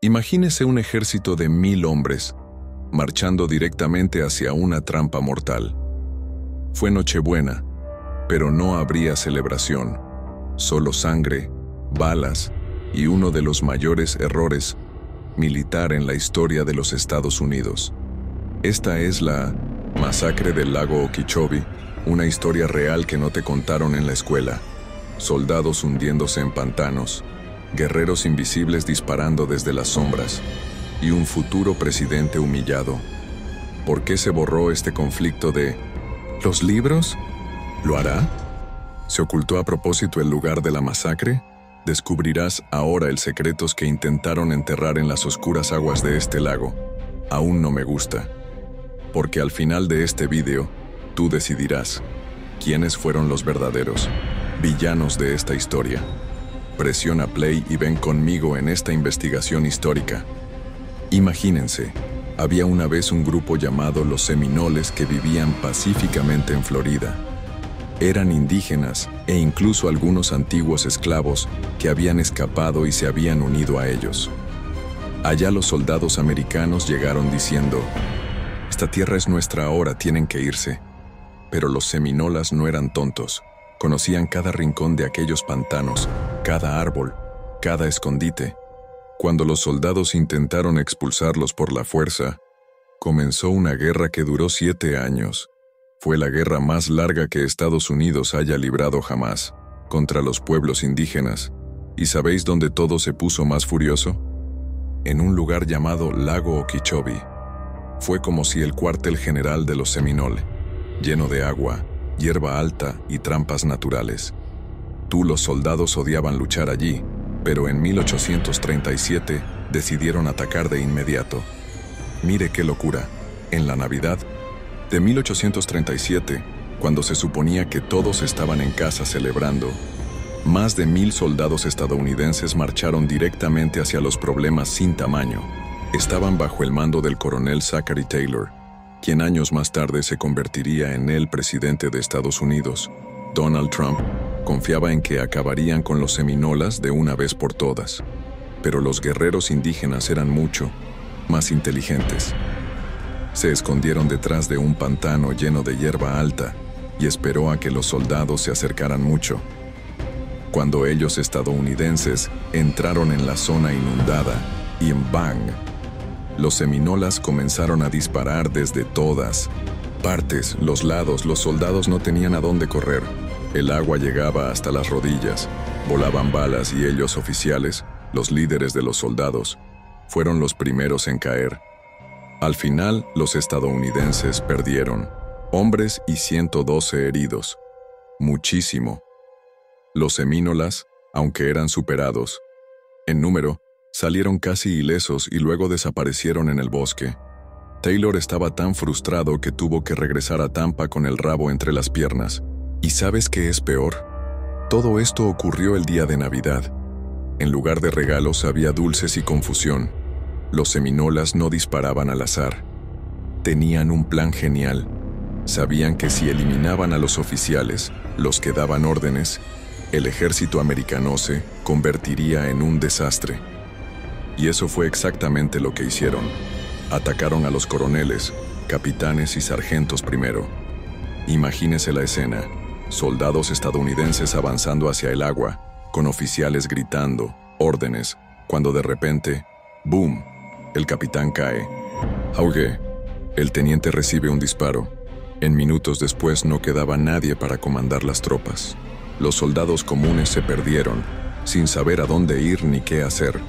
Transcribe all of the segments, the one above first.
Imagínese un ejército de 1000 hombres, marchando directamente hacia una trampa mortal. Fue Nochebuena, pero no habría celebración, solo sangre, balas y uno de los mayores errores militar en la historia de los Estados Unidos. Esta es la masacre del lago Okeechobee, una historia real que no te contaron en la escuela. Soldados hundiéndose en pantanos, guerreros invisibles disparando desde las sombras, y un futuro presidente humillado. ¿Por qué se borró este conflicto de los libros? ¿Lo hará? ¿Se ocultó a propósito el lugar de la masacre? Descubrirás ahora el secretos que intentaron enterrar en las oscuras aguas de este lago. Aún no me gusta. Porque al final de este video, tú decidirás quiénes fueron los verdaderos villanos de esta historia. Presiona play y ven conmigo en esta investigación histórica. Imagínense, había una vez un grupo llamado los Seminoles que vivían pacíficamente en Florida. Eran indígenas e incluso algunos antiguos esclavos que habían escapado y se habían unido a ellos. Allá los soldados americanos llegaron diciendo: esta tierra es nuestra ahora, tienen que irse. Pero los seminolas no eran tontos. Conocían cada rincón de aquellos pantanos, cada árbol, cada escondite. Cuando los soldados intentaron expulsarlos por la fuerza, comenzó una guerra que duró 7 años. Fue la guerra más larga que Estados Unidos haya librado jamás, contra los pueblos indígenas. ¿Y sabéis dónde todo se puso más furioso? En un lugar llamado Lago Okeechobee. Fue como si el cuartel general de los Seminole, lleno de agua, hierba alta y trampas naturales. Los soldados odiaban luchar allí, pero en 1837 decidieron atacar de inmediato. Mire qué locura, en la Navidad de 1837, cuando se suponía que todos estaban en casa celebrando, más de 1000 soldados estadounidenses marcharon directamente hacia los problemas sin tamaño. Estaban bajo el mando del coronel Zachary Taylor, quien años más tarde se convertiría en el presidente de Estados Unidos. Donald Trump confiaba en que acabarían con los seminolas de una vez por todas. Pero los guerreros indígenas eran mucho más inteligentes. Se escondieron detrás de un pantano lleno de hierba alta y esperó a que los soldados se acercaran mucho. Cuando ellos estadounidenses entraron en la zona inundada y en bang, los seminolas comenzaron a disparar desde todas partes, los lados. Los soldados no tenían a dónde correr. El agua llegaba hasta las rodillas, volaban balas y ellos, oficiales, los líderes de los soldados, fueron los primeros en caer. Al final, los estadounidenses perdieron hombres y 112 heridos. Muchísimo. Los semínolas, aunque eran superados en número, salieron casi ilesos y luego desaparecieron en el bosque. Taylor estaba tan frustrado que tuvo que regresar a Tampa con el rabo entre las piernas. ¿Y sabes qué es peor? Todo esto ocurrió el día de Navidad. En lugar de regalos había dulces y confusión. Los seminolas no disparaban al azar. Tenían un plan genial. Sabían que si eliminaban a los oficiales, los que daban órdenes, el ejército americano se convertiría en un desastre. Y eso fue exactamente lo que hicieron. Atacaron a los coroneles, capitanes y sargentos primero. Imagínese la escena. Soldados estadounidenses avanzando hacia el agua, con oficiales gritando órdenes, cuando de repente, ¡boom!, el capitán cae. Auge. El teniente recibe un disparo. En minutos después no quedaba nadie para comandar las tropas. Los soldados comunes se perdieron, sin saber a dónde ir ni qué hacer.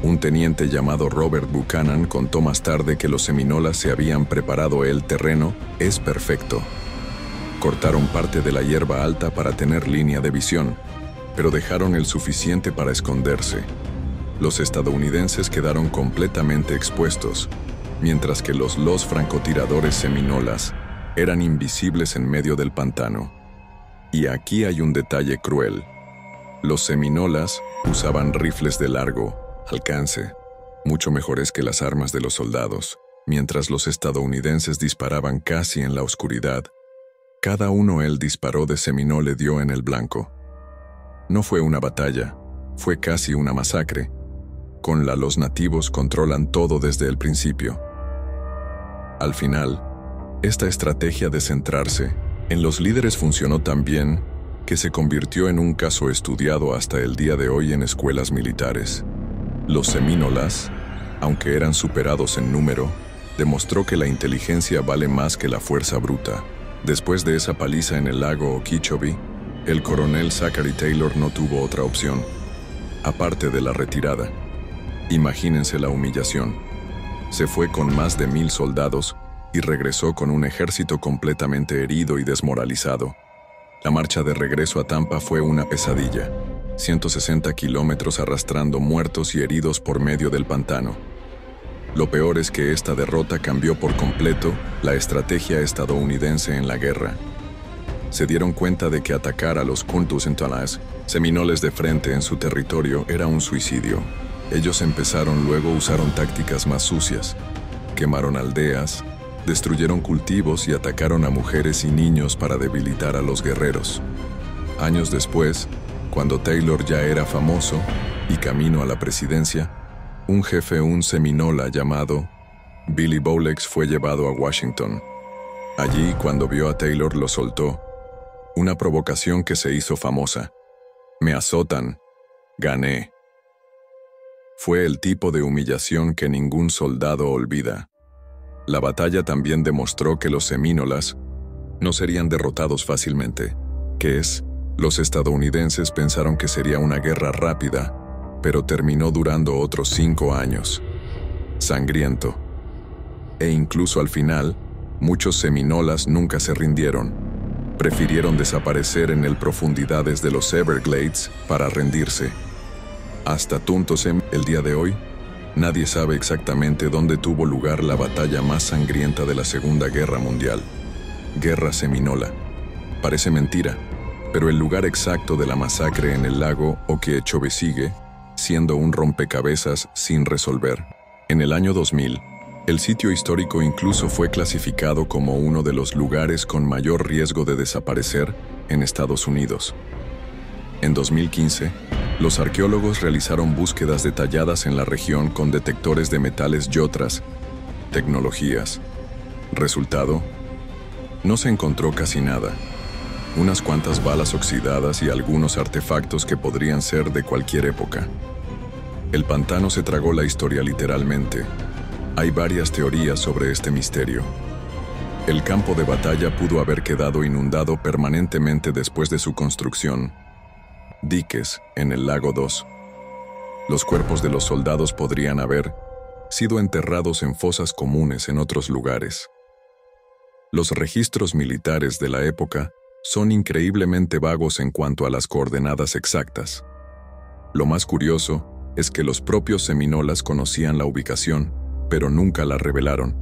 Un teniente llamado Robert Buchanan contó más tarde que los seminolas se habían preparado el terreno es perfecto. Cortaron parte de la hierba alta para tener línea de visión, pero dejaron el suficiente para esconderse. Los estadounidenses quedaron completamente expuestos, mientras que los francotiradores seminolas eran invisibles en medio del pantano. Y aquí hay un detalle cruel. Los seminolas usaban rifles de largo alcance, mucho mejores que las armas de los soldados, mientras los estadounidenses disparaban casi en la oscuridad. Cada uno el disparo de Seminole dio en el blanco. No fue una batalla, fue casi una masacre. Los nativos controlan todo desde el principio. Al final, esta estrategia de centrarse en los líderes funcionó tan bien que se convirtió en un caso estudiado hasta el día de hoy en escuelas militares. Los semínolas, aunque eran superados en número, demostró que la inteligencia vale más que la fuerza bruta. Después de esa paliza en el lago Okeechobee, el coronel Zachary Taylor no tuvo otra opción, aparte de la retirada. Imagínense la humillación. Se fue con más de 1000 soldados y regresó con un ejército completamente herido y desmoralizado. La marcha de regreso a Tampa fue una pesadilla. 160 kilómetros arrastrando muertos y heridos por medio del pantano. Lo peor es que esta derrota cambió por completo la estrategia estadounidense en la guerra. Se dieron cuenta de que atacar a los Contoocook seminoles de frente en su territorio era un suicidio. Ellos usaron tácticas más sucias. Quemaron aldeas, destruyeron cultivos y atacaron a mujeres y niños para debilitar a los guerreros. Años después, cuando Taylor ya era famoso y camino a la presidencia, un jefe, un seminola llamado Billy Bowlegs, fue llevado a Washington. Allí, cuando vio a Taylor, lo soltó. Una provocación que se hizo famosa. Me azotan. Gané. Fue el tipo de humillación que ningún soldado olvida. La batalla también demostró que los semínolas no serían derrotados fácilmente. Los estadounidenses pensaron que sería una guerra rápida, pero terminó durando otros 5 años. Sangriento. E incluso al final, muchos seminolas nunca se rindieron. Prefirieron desaparecer en las profundidades de los Everglades para rendirse. Hasta el día de hoy, nadie sabe exactamente dónde tuvo lugar la batalla más sangrienta de la Segunda Guerra Mundial. Guerra Seminola. Parece mentira, pero el lugar exacto de la masacre en el lago Okeechobee sigue siendo un rompecabezas sin resolver. En el año 2000, el sitio histórico incluso fue clasificado como uno de los lugares con mayor riesgo de desaparecer en Estados Unidos. En 2015, los arqueólogos realizaron búsquedas detalladas en la región con detectores de metales y otras tecnologías. Resultado: no se encontró casi nada. Unas cuantas balas oxidadas y algunos artefactos que podrían ser de cualquier época. El pantano se tragó la historia literalmente. Hay varias teorías sobre este misterio. El campo de batalla pudo haber quedado inundado permanentemente después de su construcción. Diques en el lago 2. Los cuerpos de los soldados podrían haber sido enterrados en fosas comunes en otros lugares. Los registros militares de la época son increíblemente vagos en cuanto a las coordenadas exactas. Lo más curioso es que los propios seminolas conocían la ubicación, pero nunca la revelaron.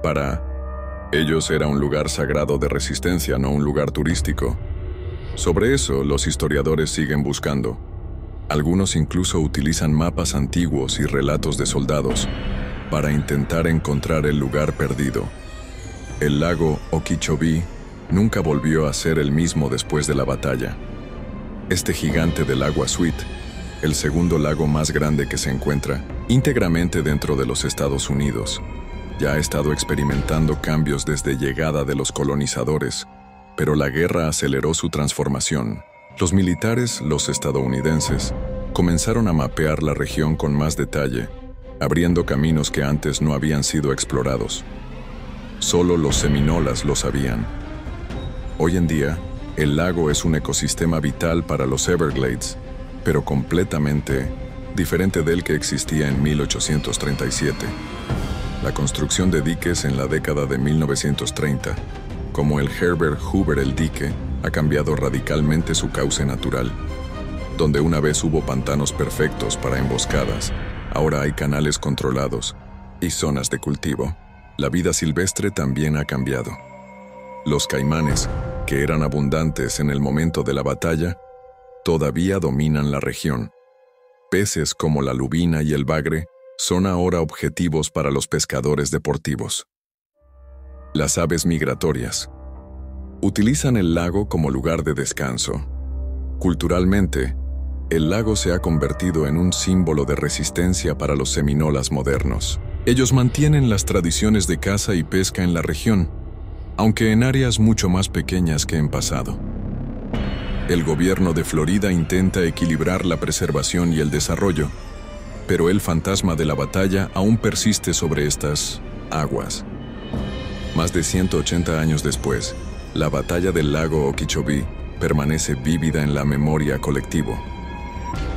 Para ellos era un lugar sagrado de resistencia, no un lugar turístico. Sobre eso, los historiadores siguen buscando. Algunos incluso utilizan mapas antiguos y relatos de soldados para intentar encontrar el lugar perdido. El lago Okeechobee nunca volvió a ser el mismo después de la batalla. Este gigante del agua Sweet, el segundo lago más grande que se encuentra íntegramente dentro de los Estados Unidos, ya ha estado experimentando cambios desde llegada de los colonizadores, pero la guerra aceleró su transformación. Los militares, los estadounidenses, comenzaron a mapear la región con más detalle, abriendo caminos que antes no habían sido explorados. Solo los seminolas lo sabían. Hoy en día, el lago es un ecosistema vital para los Everglades, pero completamente diferente del que existía en 1837. La construcción de diques en la década de 1930, como el Herbert Hoover el dique, ha cambiado radicalmente su cauce natural. Donde una vez hubo pantanos perfectos para emboscadas, ahora hay canales controlados y zonas de cultivo. La vida silvestre también ha cambiado. Los caimanes, que eran abundantes en el momento de la batalla, todavía dominan la región. Peces como la lubina y el bagre son ahora objetivos para los pescadores deportivos. Las aves migratorias utilizan el lago como lugar de descanso. Culturalmente, El lago se ha convertido en un símbolo de resistencia para los seminolas modernos. Ellos mantienen las tradiciones de caza y pesca en la región, aunque en áreas mucho más pequeñas que en pasado. El gobierno de Florida intenta equilibrar la preservación y el desarrollo, pero el fantasma de la batalla aún persiste sobre estas aguas. Más de 180 años después, la batalla del lago Okeechobee permanece vívida en la memoria colectiva.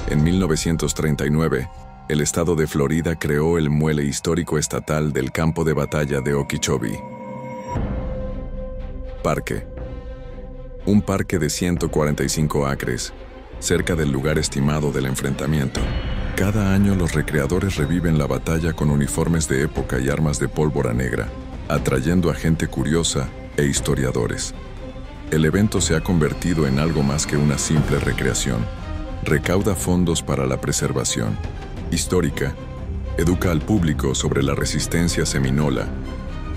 En 1939, el estado de Florida creó el muelle histórico estatal del campo de batalla de Okeechobee. Parque. Un parque de 145 acres, cerca del lugar estimado del enfrentamiento. Cada año los recreadores reviven la batalla con uniformes de época y armas de pólvora negra, atrayendo a gente curiosa e historiadores. El evento se ha convertido en algo más que una simple recreación. Recauda fondos para la preservación histórica, educa al público sobre la resistencia seminola,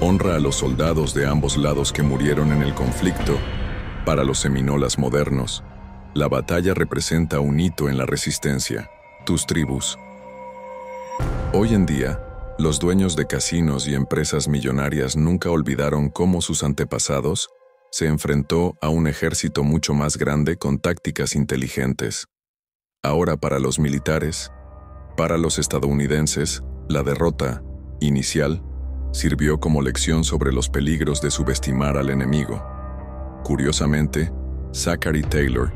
honra a los soldados de ambos lados que murieron en el conflicto. Para los seminolas modernos, la batalla representa un hito en la resistencia. Tus tribus. Hoy en día, los dueños de casinos y empresas millonarias nunca olvidaron cómo sus antepasados se enfrentó a un ejército mucho más grande con tácticas inteligentes. Ahora para los militares, para los estadounidenses, la derrota inicial sirvió como lección sobre los peligros de subestimar al enemigo. Curiosamente, Zachary Taylor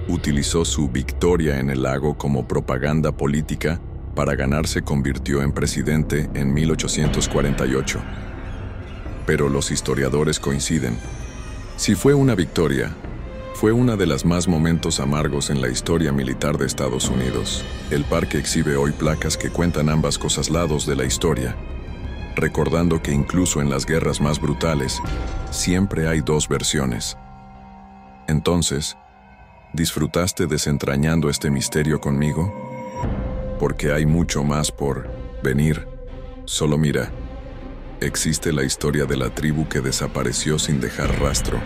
utilizó su victoria en el lago como propaganda política. Para ganar se convirtió en presidente en 1848. Pero los historiadores coinciden. Si fue una victoria, fue una de las más momentos amargos en la historia militar de Estados Unidos. El parque exhibe hoy placas que cuentan ambas cosas lados de la historia, recordando que incluso en las guerras más brutales, siempre hay dos versiones. Entonces, ¿disfrutaste desentrañando este misterio conmigo? Porque hay mucho más por venir. Solo mira, existe la historia de la tribu que desapareció sin dejar rastro,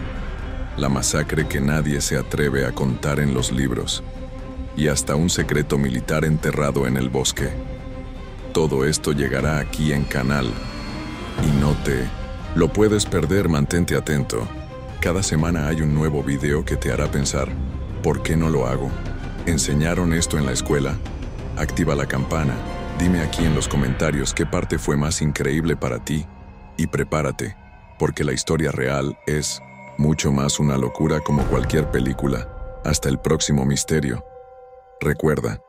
la masacre que nadie se atreve a contar en los libros, y hasta un secreto militar enterrado en el bosque. Todo esto llegará aquí en Canal, y no te lo puedes perder. Mantente atento. Cada semana hay un nuevo video que te hará pensar, ¿por qué no lo hago? ¿Enseñaron esto en la escuela? Activa la campana, dime aquí en los comentarios qué parte fue más increíble para ti, y prepárate, porque la historia real es mucho más una locura como cualquier película. Hasta el próximo misterio. Recuerda,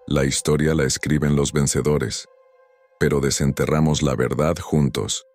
la historia la escriben los vencedores, pero desenterramos la verdad juntos.